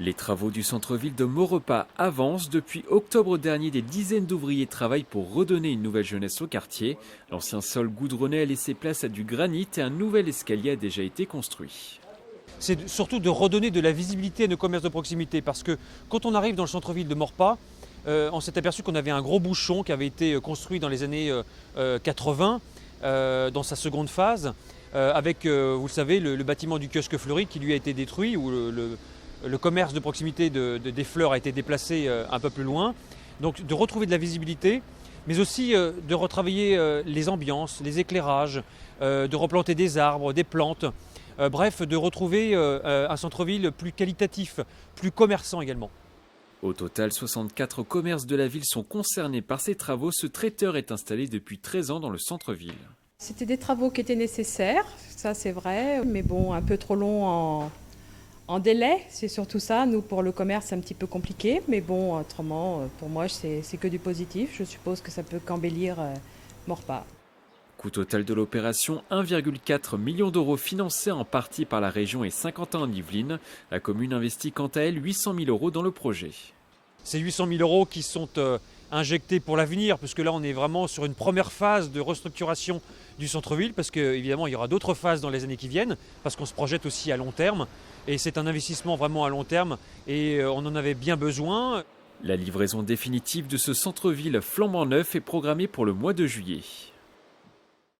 Les travaux du centre-ville de Maurepas avancent. Depuis octobre dernier, des dizaines d'ouvriers travaillent pour redonner une nouvelle jeunesse au quartier. L'ancien sol goudronné a laissé place à du granit et un nouvel escalier a déjà été construit. C'est surtout de redonner de la visibilité à nos commerces de proximité parce que quand on arrive dans le centre-ville de Maurepas, on s'est aperçu qu'on avait un gros bouchon qui avait été construit dans les années 80, dans sa seconde phase, avec, vous le savez, le bâtiment du kiosque fleuri qui lui a été détruit, où le commerce de proximité des fleurs a été déplacé un peu plus loin. Donc de retrouver de la visibilité, mais aussi de retravailler les ambiances, les éclairages, de replanter des arbres, des plantes. Bref, de retrouver un centre-ville plus qualitatif, plus commerçant également. Au total, 64 commerces de la ville sont concernés par ces travaux. Ce traiteur est installé depuis 13 ans dans le centre-ville. C'était des travaux qui étaient nécessaires, ça c'est vrai, mais bon, un peu trop long en délai, c'est surtout ça. Nous, pour le commerce, c'est un petit peu compliqué, mais bon, autrement, pour moi, c'est que du positif. Je suppose que ça peut qu'embellir Maurepas. Coût total de l'opération, 1,4 million d'euros financés en partie par la région et Saint-Quentin-en-Yvelines. La commune investit quant à elle 800 000 euros dans le projet. Ces 800 000 euros qui sont injectés pour l'avenir, puisque là on est vraiment sur une première phase de restructuration du centre-ville, parce qu'évidemment il y aura d'autres phases dans les années qui viennent, parce qu'on se projette aussi à long terme, et c'est un investissement vraiment à long terme, et on en avait bien besoin. La livraison définitive de ce centre-ville flambant neuf est programmée pour le mois de juillet.